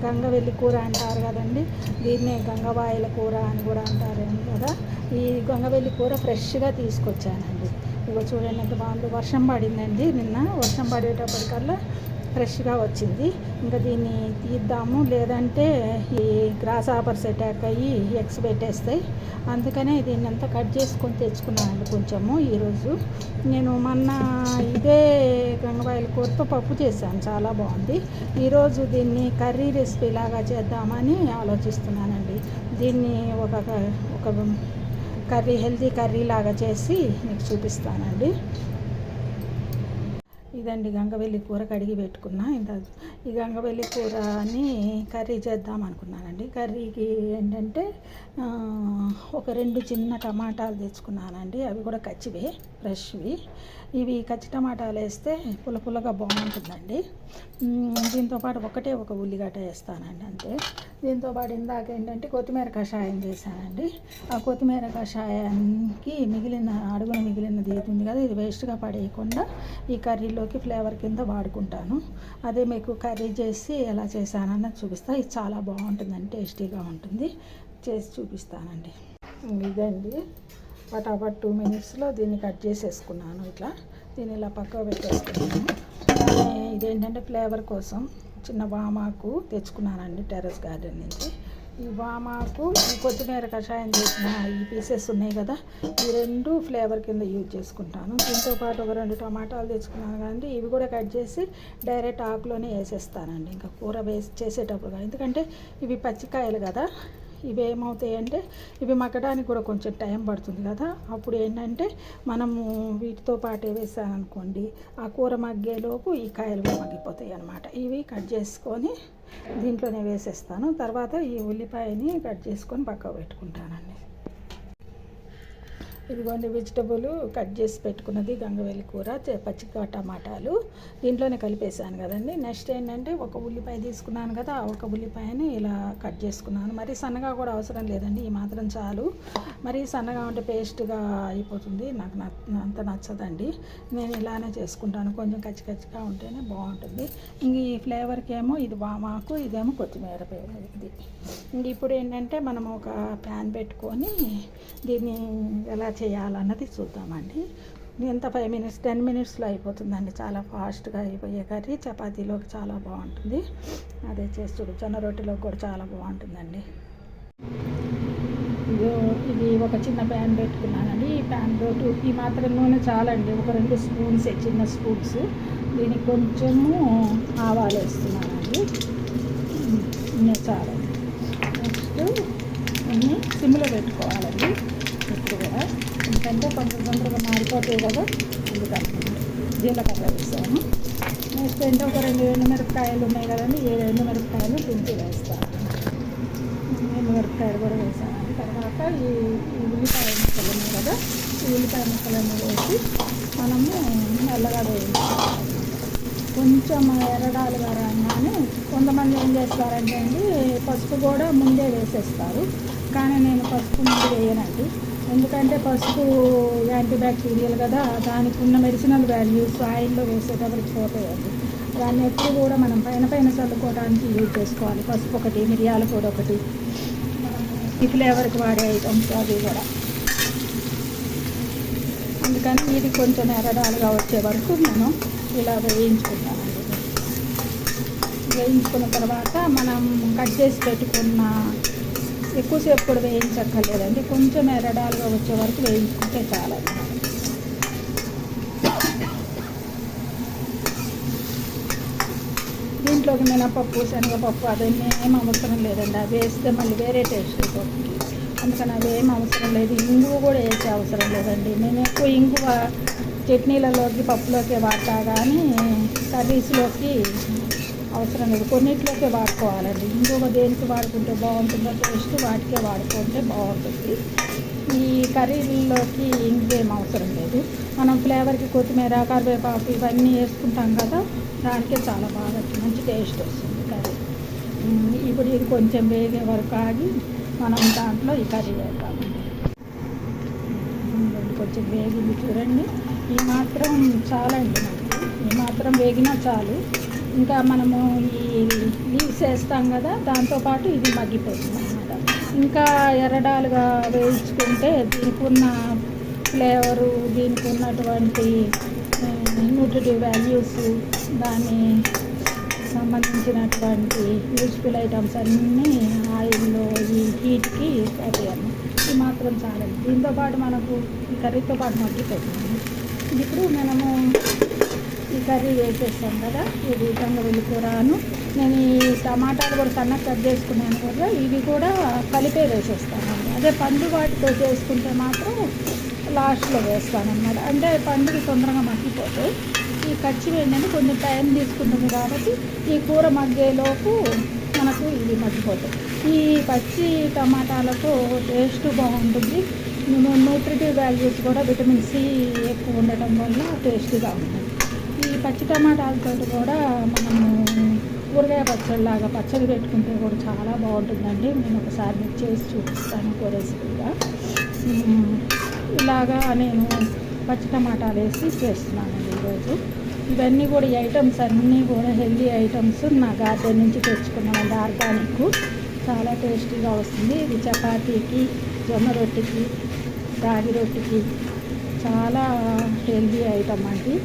గంగవెల్లి కూర అంటారు కదండి, దీన్నే గంగవాయల కూర అని కూడా అంటారు కదా. ఈ గంగవెల్లి కూర ఫ్రెష్గా తీసుకొచ్చానండి. ఇగో చూడండి ఎంత బాగుంది. వర్షం పడిందండి నిన్న, వర్షం పడేటప్పటికల్లా ఫ్రెష్గా వచ్చింది. ఇంకా దీన్ని తీద్దాము, లేదంటే ఈ గ్రాస్ హాపర్స్ అటాక్ అయ్యి ఎగ్స్ పెట్టేస్తాయి. అందుకనే దీన్ని అంతా కట్ చేసుకొని తెచ్చుకున్నానండి కొంచెము. ఈరోజు నేను మొన్న ఇదే గంగవాయల కూరతో పప్పు చేశాను, చాలా బాగుంది. ఈరోజు దీన్ని కర్రీ రెసిపీ లాగా చేద్దామని ఆలోచిస్తున్నానండి. దీన్ని ఒక కర్రీ, హెల్తీ కర్రీ లాగా చేసి మీకు చూపిస్తానండి. ఇదండి గంగవెల్లి కూర కడిగి పెట్టుకున్నా. ఈ గంగవెల్లి కూరని కర్రీ చేద్దాం అనుకున్నానండి. కర్రీకి ఏంటంటే ఒక 2 చిన్న టమాటాలు తెచ్చుకున్నానండి. అవి కూడా కచ్చివే, ఫ్రెష్వి. ఇవి కచ్చి టమాటాలు వేస్తే పుల్లగా బాగుంటుందండి. దీంతోపాటు ఒక ఉల్లిగడ్డ వేస్తానండి అంతే. దీంతోపాటు ఇందాక ఏంటంటే కొత్తిమీర కషాయం చేశానండి. ఆ కొత్తిమీర కషాయానికి అడుగున మిగిలినది ఉంది కదా, ఇది వేస్ట్గా పడేయకుండా ఈ కర్రీలోకి ఫ్లేవర్ కింద వాడుకుంటాను. అదే మీకు కర్రీ చేసి ఎలా చేశానన్నది చూపిస్తా. ఇది చాలా బాగుంటుందండి, టేస్టీగా ఉంటుంది. చేసి చూపిస్తానండి. ఇదండి ఫటాఫట్ 2 మినిట్స్లో దీన్ని కట్ చేసేసుకున్నాను. ఇట్లా దీన్ని ఇలా పక్కకు పెట్టేసుకున్నాను. ఇదేంటంటే ఫ్లేవర్ కోసం చిన్న వామాకు తెచ్చుకున్నానండి టెర్రస్ గార్డెన్ నుంచి. ఈ వామాకు, ఈ కొత్తిమీర కషాయం చేసిన ఈ పీసెస్ ఉన్నాయి కదా, ఈ 2 ఫ్లేవర్ కింద యూజ్ చేసుకుంటాను. దీంతోపాటు ఒక 2 టమాటాలు తెచ్చుకున్నాను కదండి, ఇవి కూడా కట్ చేసి డైరెక్ట్ ఆకులోనే వేసేస్తానండి ఇంకా కూర చేసేటప్పుడు. ఎందుకంటే ఇవి పచ్చికాయలు కదా, ఇవి ఏమవుతాయి అంటే ఇవి మగ్గడానికి కూడా కొంచెం టైం పడుతుంది కదా. అప్పుడు ఏంటంటే మనము వీటితో పాటే వేసామనుకోండి, ఆ కూర మగ్గేలోపు ఈ కాయలు కూడా మగ్గిపోతాయి అన్నమాట. ఇవి కట్ చేసుకొని దీంట్లోనే వేసేస్తాను. తర్వాత ఈ ఉల్లిపాయని కట్ చేసుకొని పక్కకు పెట్టుకుంటానండి. ఇదిగోండి వెజిటబుల్ కట్ చేసి పెట్టుకున్నది గంగవెల్లి కూర, పచ్చిక టమాటాలు దీంట్లోనే కలిపేసాను కదండి. నెక్స్ట్ ఏంటంటే ఒక ఉల్లిపాయ తీసుకున్నాను కదా, ఒక ఉల్లిపాయని ఇలా కట్ చేసుకున్నాను. మరి సన్నగా కూడా అవసరం లేదండి, ఈ మాత్రం చాలు. మరి సన్నగా ఉంటే పేస్ట్గా అయిపోతుంది, నాకు అంత నచ్చదండి. నేను ఇలానే చేసుకుంటాను, కొంచెం కచ్చిగా ఉంటేనే బాగుంటుంది. ఇంక ఈ ఫ్లేవర్కి ఏమో ఇది వామాకు, ఇదేమో కొత్తిమీర ఇది. ఇంక ఇప్పుడు ఏంటంటే మనం ఒక ప్యాన్ పెట్టుకొని దీన్ని ఎలా చేయాలన్నది చూద్దామండి. ఎంత 5 మినిట్స్ 10 మినిట్స్లో అయిపోతుందండి, చాలా ఫాస్ట్గా అయిపోయే కర్రీ. చపాతీలోకి చాలా బాగుంటుంది, అదే చేసి జొన్న రొట్టెలోకి కూడా చాలా బాగుంటుందండి. ఇది ఒక చిన్న ప్యాన్ పెట్టుకున్నానండి. ఈ ప్యాన్లో ఈ మాత్రం నూనె చాలండి, ఒక 2 స్పూన్స్, చిన్న స్పూన్స్. దీనికి కొంచెము ఆవాలు వేస్తున్నానండి, చాలండి. నెక్స్ట్ అన్నీ సిమ్లో పెట్టుకోవాలండి ఇప్పుడు కూడా, ఎందుకంటే కొంచెం తొందరగా మారిపోతాయి కదా, అందుకని జీలకర్ర వేసాను. నెక్స్ట్ ఏంటంటే ఒక 2 ఎండుమిరపకాయలు ఉన్నాయి కదండి, 7 ఎండుమిరపకాయలు తుంచి వేస్తాను. ఎండుమిరపకాయలు కూడా వేసాను. తర్వాత ఈ ఉల్లిపాయ ముక్కలు ఉన్నాయి కదా, ఈ ఉల్లిపాయ ముక్కలన్నీ వేసి మనము మెల్లగా వేయించుకోవాలి. కొంచెం ఎర్రడాలుగా రాగానే కొంతమంది ఏం చేస్తారంటే అండి, పసుపు కూడా ముందే వేసేస్తారు. కానీ నేను పసుపు ముందు వేయనండి, ఎందుకంటే పసుపు యాంటీబ్యాక్టీరియల్ కదా, దానికి ఉన్న మెడిసినల్ వాల్యూస్ ఆయిల్లో వేసేటప్పటికి పోతాయండి. దాన్ని ఎప్పుడు కూడా మనం పైన చల్లుకోవడానికి యూజ్ చేసుకోవాలి. పసుపు ఒకటి, మిరియాల పొడి ఒకటి, ఈ ఫ్లేవర్కి వాడే ఐటమ్స్ అవి కూడా. అందుకని ఇది కొంచెం ఎర్రడాలుగా వచ్చే వరకు నేను ఇలా వేయించుకుంటానండి. వేయించుకున్న తర్వాత మనం కట్ చేసి పెట్టుకున్న, ఎక్కువసేపు కూడా వేయించక్కర్లేదండి, కొంచెం ఎర్రడాలుగా వచ్చే వరకు వేయించుకుంటే చాలా. దీంట్లోకి మినపప్పు, శనగపప్పు అవన్నీ ఏం అవసరం లేదండి, అవి వేస్తే మళ్ళీ వేరే టేస్ట్ అయిపోతుంది. అందుకని అవి ఏం అవసరం లేదు. ఇంగువ కూడా వేసే అవసరం లేదండి. నేను ఎక్కువ ఇంగువ చట్నీలలోకి, పప్పులోకి వాడతా, కానీ కర్రీస్లోకి అవసరం లేదు. కొన్నిట్లోకే వాడుకోవాలండి. ఇంగువ దేనికి వాడుకుంటే బాగుంటుందో టేస్ట్, వాటికే వాడుకుంటే బాగుంటుంది. ఈ కర్రీల్లోకి ఇంకేం అవసరం లేదు. మనం ఫ్లేవర్కి కొత్తిమీర, కరివేపాకు ఇవన్నీ వేసుకుంటాం కదా, దానికే చాలా బాగా మంచి టేస్ట్ వస్తుంది కర్రీ. ఇప్పుడు ఇది కొంచెం వేగే వరకు ఆగి మనం దాంట్లో ఈ కర్రీ వేద్దామండి. కొంచెం వేగింది చూడండి, ఈ మాత్రం చాలండి మనకి, ఈ మాత్రం వేగినా చాలు. ఇంకా మనము ఈ లీవ్స్ వేస్తాం కదా, దాంతోపాటు ఇది మగ్గిపోతుంది అన్నమాట. ఇంకా ఎర్రడాలుగా వేయించుకుంటే దీనికి ఉన్న ఫ్లేవరు, దీనికి ఉన్నటువంటి న్యూట్రిటివ్ వాల్యూస్, దాని సంబంధించినటువంటి యూస్ఫుల్ ఐటమ్స్ అన్నీ ఆయిల్లో ఈ హీట్కి అయిపోయాను. ఇది మాత్రం చాలండి. దీంతోపాటు మనకు ఈ కర్రీతో పాటు మగ్గిపోతుంది. ఇప్పుడు మనము ఈ కర్రీ వేసేస్తాం కదా, ఇది గంగవల్లి కూరను. నేను ఈ టమాటాలు కూడా సన్నగా కట్ చేసుకున్నాను కదా, ఇవి కూడా కలిపే వేసేస్తానండి. అదే పండు వాటితో చేసుకుంటే మాత్రం లాస్ట్లో వేస్తానన్నమాట. అంటే పండుగ తొందరగా మగ్గిపోతే ఈ కచ్చి ఏంటంటే కొంచెం టైం తీసుకుంటుంది కాబట్టి ఈ కూర మగ్గేలోపు మనకు ఇది మగ్గిపోతుంది. ఈ పచ్చి టమాటాలకు టేస్ట్ బాగుంటుంది. న్యూట్రిటివ్ వాల్యూస్ కూడా విటమిన్ సి ఎక్కువ ఉండటం వల్ల టేస్టీగా ఉంటుంది. ఈ పచ్చి టమాటాలతో కూడా మనము ఊరగాయ పచ్చడిలాగా పచ్చడి పెట్టుకుంటే కూడా చాలా బాగుంటుందండి. నేను ఒకసారి మీకు చేసి చూపిస్తాను ఇంకో రెసిపీగా. ఇలాగా నేను పచ్చి టమాటాలు వేసి చేస్తున్నానండి ఈరోజు. ఇవన్నీ కూడా ఈ ఐటమ్స్ అన్నీ కూడా హెల్దీ ఐటమ్స్, నా గార్డెన్ నుంచి తెచ్చుకున్నామండి. ఆర్గానిక్, చాలా టేస్టీగా వస్తుంది. ఇది చపాతీకి, జొన్న రొట్టెకి, రాగి రొట్టెకి చాలా హెల్దీ ఐటమ్ అండి.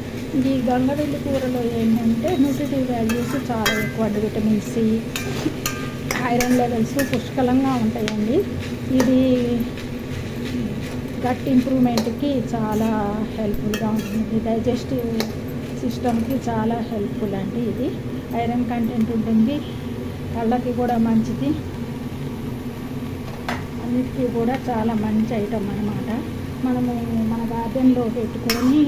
ఈ గంగవల్లి కూరలో ఏంటంటే న్యూట్రిటివ్ వాల్యూస్ చాలా ఎక్కువ అండి. విటమిన్ సి, ఐరన్ లెవెల్స్ పుష్కలంగా ఉంటాయండి. ఇది గట్ ఇంప్రూవ్మెంట్కి చాలా హెల్ప్ఫుల్గా ఉంటుంది. డైజెస్టివ్ సిస్టమ్కి చాలా హెల్ప్ఫుల్ అండి. ఇది ఐరన్ కంటెంట్ ఉంటుంది, కళ్ళకి కూడా మంచిది, అన్నిటికీ కూడా చాలా మంచి ఐటమ్ అన్నమాట. మనము మన గార్డెన్లో పెట్టుకొని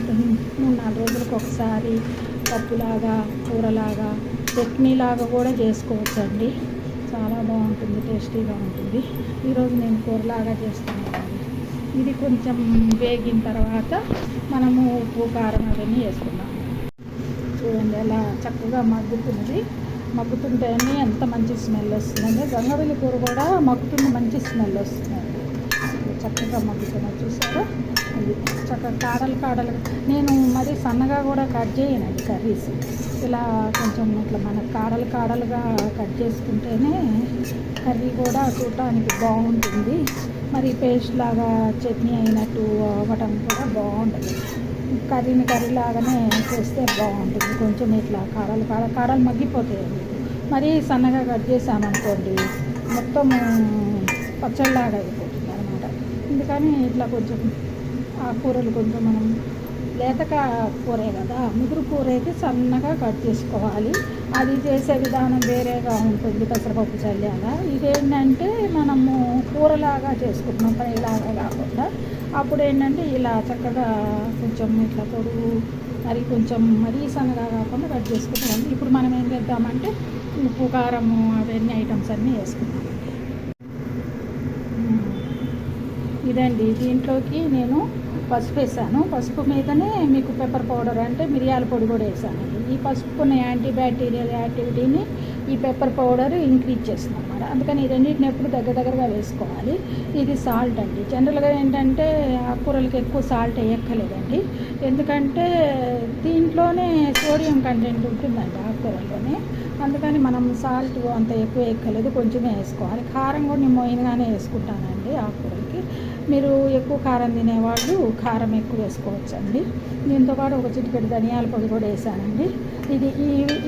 3-4 రోజులకు ఒకసారి పప్పులాగా, కూరలాగా, చట్నీలాగా కూడా చేసుకోవచ్చండి. చాలా బాగుంటుంది, టేస్టీగా ఉంటుంది. ఈరోజు నేను కూరలాగా చేస్తున్నాను. ఇది కొంచెం వేగిన తర్వాత మనము ఉప్పు, కారం అవన్నీ వేసుకున్నాము. చూడండి ఎలా చక్కగా మగ్గుతుంటేనే ఎంత మంచి స్మెల్ వస్తుందండి. గంగవల్లి కూర కూడా మగ్గుతుంది, మంచి స్మెల్ వస్తుందండి. చక్కగా మగ్గుతున్నది చూసారా. ఇది చక్కగా కాడలు నేను మరీ సన్నగా కూడా కట్ చేయనండి కర్రీస్. ఇలా కొంచెం ఇట్లా మనకు కాడలుగా కట్ చేసుకుంటేనే కర్రీ కూడా చూడటానికి బాగుంటుంది. మరి పేస్ట్ లాగా చట్నీ అయినట్టు అవ్వటం కూడా బాగుంటుంది. కర్రీలాగానే చేస్తే బాగుంటుంది. కొంచెం ఇట్లా కాడలు మగ్గిపోతాయండి. మరీ సన్నగా కట్ చేసామనుకోండి మొత్తం పచ్చళ్ళలాగా అయిపోతుంది అనమాట. అందుకని ఇట్లా కొంచెం ఆ కూరలు కొంచెం మనం లేతగా కూరే కదా, ముదురు కూర అయితే సన్నగా కట్ చేసుకోవాలి. అది చేసే విధానం వేరేగా ఉంటుంది, పెసరపప్పు చల్లాగా. ఇదేంటంటే మనము కూరలాగా చేసుకుంటున్నాం, ఫ్రైలాగా కాకుండా. అప్పుడు ఏంటంటే ఇలా చక్కగా కొంచెం ఇట్లా పొడుగు, మరీ సన్నగా కాకుండా కట్ చేసుకుంటాం. ఇప్పుడు మనం ఏం చేద్దామంటే ఉప్పు, కారము అవన్నీ ఐటమ్స్ అన్నీ వేసుకుంటాం. ఇదండి, దీంట్లోకి నేను పసుపు వేసాను. పసుపు మీదనే మీకు పెప్పర్ పౌడర్ అంటే మిరియాల పొడి కూడా వేసానండి. ఈ పసుపుకున్న యాంటీబ్యాక్టీరియల్ యాక్టివిటీని ఈ పెప్పర్ పౌడర్ ఇంక్రీజ్ చేస్తుంది అన్నమాట. అందుకని ఈ రెండింటిని ఎప్పుడు దగ్గరగా వేసుకోవాలి. ఇది సాల్ట్ అండి. జనరల్గా ఏంటంటే ఆకుకూరలకి ఎక్కువ సాల్ట్ వేయక్కర్లేదండి. ఎందుకంటే దీంట్లోనే సోడియం కంటెంట్ ఉంటుందండి ఆకుకూరల్లోనే. అందుకని మనం సాల్ట్ అంత ఎక్కువ వేయక్కర్లేదు, కొంచెమే వేసుకోవాలి. కారం కూడా నేను మోయినగానే వేసుకుంటానండి ఆకుకూరలకి. మీరు ఎక్కువ కారం తినేవాళ్ళు కారం ఎక్కువ వేసుకోవచ్చండి. దీంతోపాటు ఒక చిటికెడు ధనియాల పొడి కూడా వేసానండి.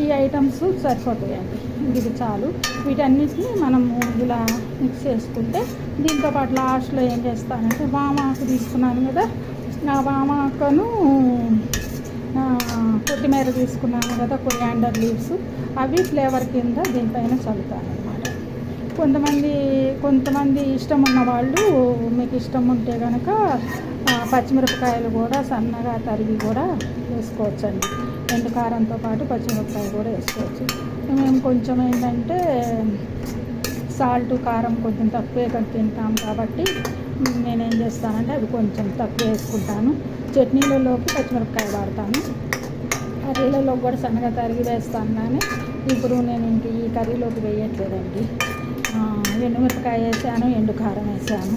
ఈ ఐటమ్స్ సరిపోతాయండి. ఇది చాలు. వీటన్నిటిని మనము ఇలా మిక్స్ చేసుకుంటే దీంతోపాటు లాస్ట్లో ఏం చేస్తానంటే వామాకు తీసుకున్నాను కదా, ఆ వామాకును కొత్తిమీర తీసుకున్నాను కదా, కొరియాండర్ లీవ్స్, అవి ఫ్లేవర్ కింద దీనిపైన చల్లుతాను అనమాట. కొంతమంది ఇష్టం ఉన్న వాళ్ళు, మీకు ఇష్టం ఉంటే కనుక పచ్చిమిరపకాయలు కూడా సన్నగా తరిగి కూడా వేసుకోవచ్చండి. ఎండు కారంతో పాటు పచ్చిమిరపకాయలు కూడా వేసుకోవచ్చు. మేము కొంచెం ఏంటంటే సాల్ట్, కారం కొంచెం తక్కువే తింటాం కాబట్టి నేనేం చేస్తానంటే అది కొంచెం తక్కువ వేసుకుంటాను. చట్నీలలోకి పచ్చిమిరపకాయ వాడతాను, కర్రీలలో కూడా సన్నగా తరిగి వేస్తాను. కానీ ఇప్పుడు నేను ఇంక ఈ కర్రీలోకి వేయట్లేదండి. ఎండుమిరపకాయ వేసాను, ఎండు కారం వేసాను,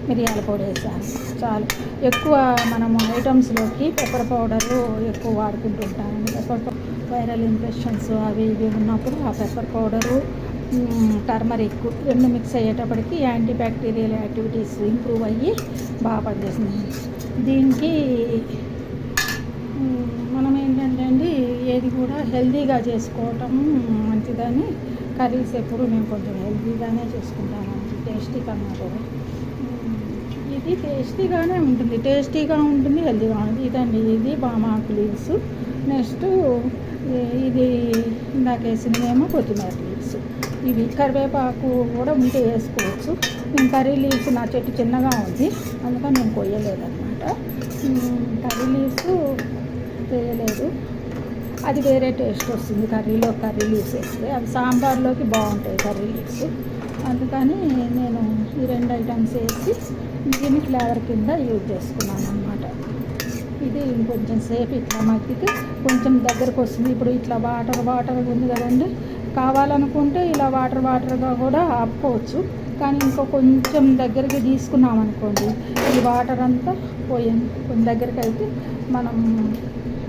మిరియాల పొడి వేసాను, చాలు. ఎక్కువ మనము ఐటమ్స్లోకి పెప్పర్ పౌడరు ఎక్కువ వాడుకుంటుంటాను. వైరల్ ఇన్ఫెక్షన్స్ అవి ఇవి ఉన్నప్పుడు ఆ పెప్పర్ పౌడరు, టర్మరిక్ రెండు మిక్స్ అయ్యేటప్పటికి యాంటీ బ్యాక్టీరియల్ యాక్టివిటీస్ ఇంప్రూవ్ అయ్యి బాగా పనిచేస్తుంది. దీనికి మనం ఏంటంటే అండి ఏది కూడా హెల్తీగా చేసుకోవటం మంచిదని కర్రీస్ ఎప్పుడు నేను కొంచెం హెల్తీగానే చేసుకుంటాను, టేస్టీ కన్నా కూడా. ఇది టేస్టీగానే ఉంటుంది, హెల్తీగా ఉంటుంది. ఇదండి, ఇది బామాకు లీవ్స్. నెక్స్ట్ ఇది ఇందాక వేసినవేమో కొత్తిమీర లీవ్స్. ఇవి కరివేపాకు కూడా ఉంటే వేసుకోవచ్చు. నేను కర్రీ లీవ్స్ నా చెట్టు చిన్నగా ఉంది, అందుకని నేను కొయ్యలేదన్నమాట. కర్రీ లీవ్స్ వేయలేదు, అది వేరే టేస్ట్ వస్తుంది కర్రీలో. కర్రీ లీవ్స్ వేస్తే అవి సాంబార్లోకి బాగుంటాయి కర్రీ లీవ్స్. అందుకని నేను ఈ 2 ఐటమ్స్ వేసి దీన్ని ఫ్లేవర్ కింద యూజ్ చేసుకున్నాను అన్నమాట. ఇది ఇంకొంచెం సేపు ఇట్లా మగ్గితే కొంచెం దగ్గరకు వస్తుంది. ఇప్పుడు ఇట్లా వాటర్ ఉంది కదండి, కావాలనుకుంటే ఇలా వాటర్గా కూడా ఆపుకోవచ్చు. కానీ ఇంకో కొంచెం దగ్గరికి తీసుకున్నాం అనుకోండి, ఈ వాటర్ అంతా పోయింది. కొంచెం దగ్గరికి అయితే మనం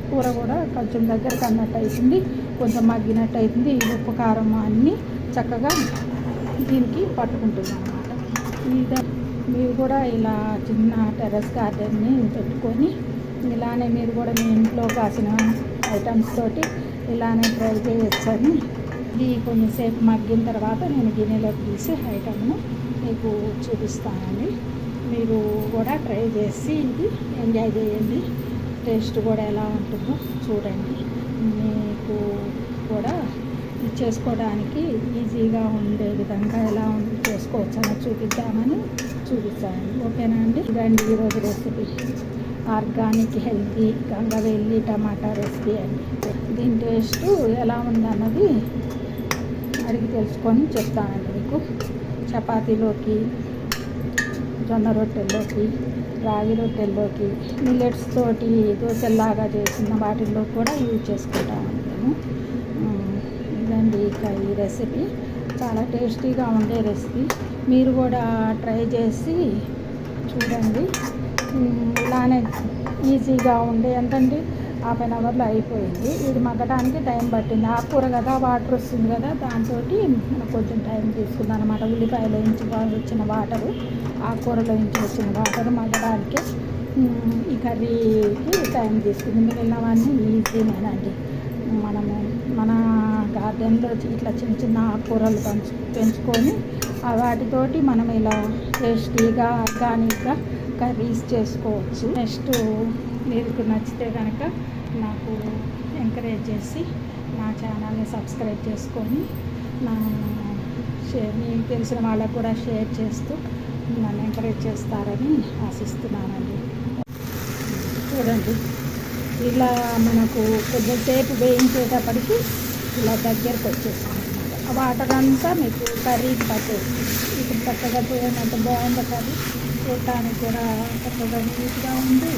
కూర కూడా కొంచెం దగ్గరికి అన్నట్టు అవుతుంది, కొంచెం మగ్గినట్టు అవుతుంది. ఈ ఉప్పు కారం అన్నీ చక్కగా దీనికి పట్టుకుంటుంది అన్నమాట. మీరు కూడా ఇలా చిన్న టెర్రస్ గార్డెన్ని పెట్టుకొని ఇలానే మీరు కూడా మీ ఇంట్లో కాసిన ఐటమ్స్ తోటి ఇలానే ట్రై చేయొచ్చని. ఇది కొంచెంసేపు మగ్గిన తర్వాత నేను గిన్నెలోకి తీసి ఐటమ్ను మీకు చూపిస్తానండి. మీరు కూడా ట్రై చేసి ఇది ఎంజాయ్ చేయండి. టేస్ట్ కూడా ఎలా ఉంటుందో చూడండి. మీకు కూడా ఇది చేసుకోవడానికి ఈజీగా ఉండే విధంగా ఎలా చేసుకోవచ్చని చూపిస్తానండి. ఓకేనా అండి? ఇదండి ఈరోజు రెసిపీ, ఆర్గానిక్ హెల్తీ గంగవెల్లి టమాటా రెసిపీ అండి. దీని టేస్ట్ ఎలా ఉందన్నది అడిగి తెలుసుకొని చెప్తానండి మీకు. చపాతీలోకి, జొన్న రొట్టెల్లోకి, రాగి రొట్టెల్లోకి, మిల్లెట్స్ తోటి దోశల్లాగా చేసిన వాటిల్లో కూడా యూజ్ చేసుకుంటామండి మేము. ఇదండి ఈ రెసిపీ, చాలా టేస్టీగా ఉండే రెసిపీ. మీరు కూడా ట్రై చేసి చూడండి. ఇలానే ఈజీగా ఉండే ఎంతండి, 1/2 అవర్లో అయిపోయింది. ఇది మగ్గడానికి టైం పట్టింది. ఆకుకూర కదా, వాటర్ వస్తుంది కదా, దాంతో మనకు కొంచెం టైం తీసుకుంది అనమాట. ఉల్లిపాయలో నుంచి వచ్చిన వాటరు, ఆకుకూరలో నుంచి వచ్చిన వాటర్ మగ్గడానికి ఈ కర్రీకి టైం తీసుకుంది. మిగిలినవన్నీ ఈజీనేనండి. మనము మన గార్డెన్లో ఇట్లా చిన్న చిన్న ఆకుకూరలు పెంచుకొని వాటితోటి మనం ఇలా టేస్టీగా ఆర్గానిక్గా కర్రీస్ చేసుకోవచ్చు. నెక్స్ట్ మీకు నచ్చితే కనుక నాకు ఎంకరేజ్ చేసి నా ఛానల్ని సబ్స్క్రైబ్ చేసుకొని మీకు తెలిసిన వాళ్ళకు కూడా షేర్ చేస్తూ నన్ను ఎంకరేజ్ చేస్తారని ఆశిస్తున్నానండి. చూడండి, ఇలా మనకు కొద్దిసేపు వేయించేటప్పటికి ఇలా దగ్గరకు వచ్చేసాను అనమాట. ఆ వాటర్ అంతా మీకు కర్రీకి పట్టేస్తుంది. ఇప్పుడు చక్కగా చూడండి ఎంత బాగుందో కర్రీ, చూడటానికి కూడా చక్కగా నీట్గా ఉంది.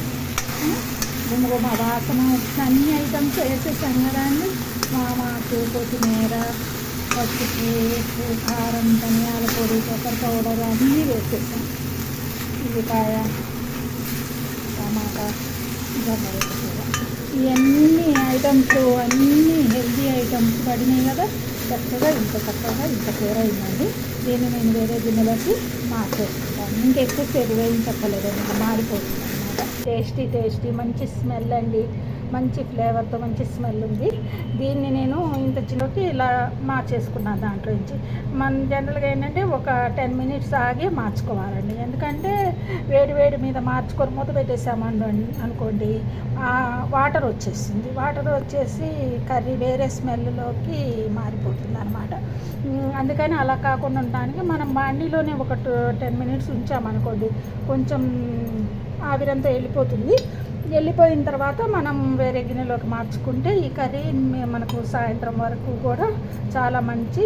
గుమగుమ వాసన అన్ని ఐటమ్స్ వేసేసాను కదా అండి. మాకు కొత్తిమీర, పసుపు, ఉప్పు, కారం, ధనియాల పొడి, పెప్పర్ పౌడర్ అన్నీ వేసేసాను. ఉల్లిపాయ, టమాటా, జొన్న రొట్టె కూడా, ఇవన్నీ ఐటమ్స్ అన్నీ హెల్తీ ఐటమ్స్ పడినాయి కదా. చక్కగా ఇంత కూర అయిందండి. దీన్ని నేను వేరే గిన్నెలోకి మార్చేసుకుంటాను. ఇంకెక్కువసేపు వేయించక్కలేదండి, ఇంకా మాడిపోతుంది అన్నమాట. టేస్టీ మంచి స్మెల్ అండి, మంచి ఫ్లేవర్తో మంచి స్మెల్ ఉంది. దీన్ని నేను ఇంత చిన్నకి ఇలా మార్చేసుకున్నాను. దాంట్లో నుంచి మన జనరల్గా ఏంటంటే ఒక 10 మినిట్స్ ఆగి మార్చుకోవాలండి. ఎందుకంటే వేడి మీద మార్చుకొని మూత పెట్టేసామని అనుకోండి, వాటర్ వచ్చేస్తుంది. వాటర్ వచ్చేసి కర్రీ వేరే స్మెల్లోకి మారిపోతుంది అనమాట. అందుకని అలా కాకుండా ఉండడానికి మనం బాండీలోనే ఒక 10 మినిట్స్ ఉంచామనుకోండి, కొంచెం ఆవిరంతా వెళ్ళిపోయిన తర్వాత మనం వేరే గిన్నెలోకి మార్చుకుంటే ఈ కర్రీ మనకు సాయంత్రం వరకు కూడా చాలా మంచి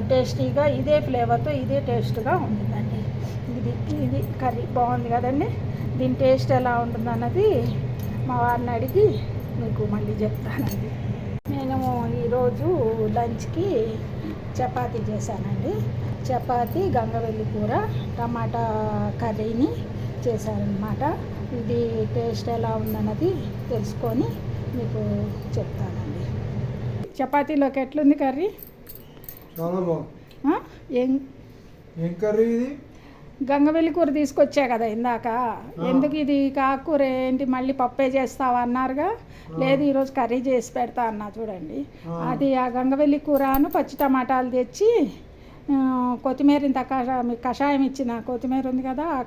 టేస్టీగా ఇదే ఫ్లేవర్తో ఇదే టేస్ట్గా ఉంటుందండి. ఇది కర్రీ బాగుంది కదండి. దీని టేస్ట్ ఎలా ఉంటుంది అన్నది మా వారిని అడిగి మీకు మళ్ళీ చెప్తానండి. నేను ఈరోజు లంచ్కి చపాతీ చేశానండి. చపాతీ, గంగవెల్లి కూర, టమాటా కర్రీని చేశానన్నమాట. ఇది టేస్ట్ ఎలా ఉందన్నది తెలుసుకొని మీకు చెప్తానండి. చపాతీలోకి ఎట్లుంది కర్రీ? చాలా బాగుంది. ఏం కర్రీ ఇది? గంగవెల్లి కూర తీసుకొచ్చా కదా ఇందాక. ఎందుకు ఇది కాకూర ఏంటి మళ్ళీ పప్పే చేస్తావా అన్నారుగా. లేదు ఈరోజు కర్రీ చేసి పెడతా అన్నా చూడండి. అది ఆ గంగవెల్లి కూరను పచ్చి టమాటాలు తెచ్చి కొత్తిమీర ఇంత కషాయం ఇచ్చిన కొత్తిమీర ఉంది కదా, ఆ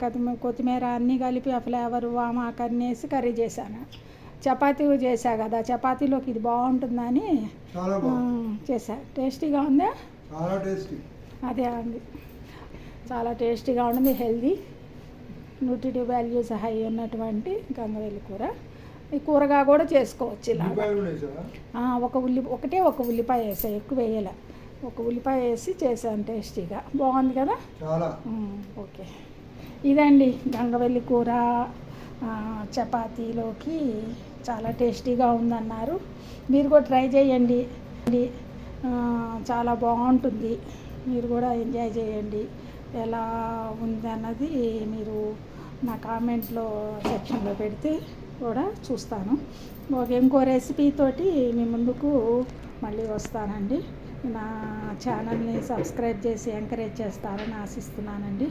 కొత్తిమీర అన్నీ కలిపి ఆ ఫ్లేవర్ వామాకు అన్నీ వేసి కర్రీ చేశాను. చపాతీ చేశా కదా, చపాతీలోకి ఇది బాగుంటుందని చేశా. టేస్టీగా ఉందా? చాలా టేస్టీ. అదే ఉంది, చాలా టేస్టీగా ఉంటుంది. హెల్దీ, న్యూట్రిటివ్ వాల్యూస్ హై ఉన్నటువంటి గంగవెల్లి కూర. ఈ కూరగా కూడా చేసుకోవచ్చు ఇలా. ఒకటే ఒక ఉల్లిపాయ వేసా, ఎక్కువ వేయాల. ఒక ఉల్లిపాయ వేసి చేశాను, టేస్టీగా బాగుంది కదా. ఓకే, ఇదండి గంగవెల్లి కూర చపాతీలోకి చాలా టేస్టీగా ఉందన్నారు. మీరు కూడా ట్రై చేయండి, చాలా బాగుంటుంది. మీరు కూడా ఎంజాయ్ చేయండి. ఎలా ఉంది అన్నది మీరు నా కామెంట్లో సెక్షన్లో పెడితే కూడా చూస్తాను. ఇంకో రెసిపీతోటి మీ ముందుకు మళ్ళీ వస్తానండి. నా ఛానల్ని సబ్స్క్రైబ్ చేసి ఎంకరేజ్ చేస్తారని ఆశిస్తున్నానండి.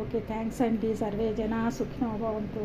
ఓకే, థ్యాంక్స్ అండి. సర్వే జనా సుఖినో భవంతు.